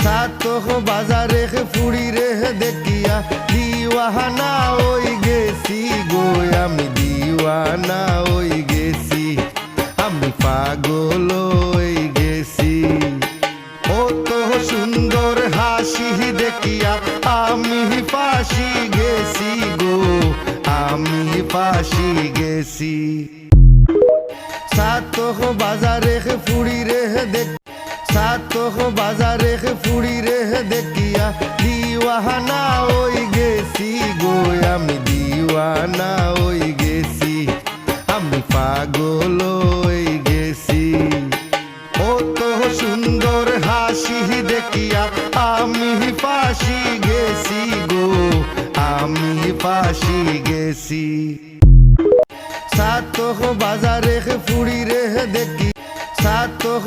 সাতক বাজারে ফুড়ি রে দেখিয়া দিওয়ানা ওই গেছি গো আমি দিওয়ানা ওই গেছি আমি পাগল ওই গেছি ও তো সুন্দর হাসি দেখিয়া আমি ফাঁসি গেছি গো আমি ফাঁসি গেছি সাতক বাজারে ফুড়ি রে দেখ সাতক বাজারে ফুড়ি রে দেখিয়া দিওয়ানা ওই গেছি গো আমি দিওয়ানা ওই গেছি আমি পাগল ওই গেছি ও তো সুন্দর হাসি দেখিয়া আমি ফাঁসি গেছি গো আমি ফাঁসি গেছি সাতক বাজারে ফুড়ি রে দেখি সাতক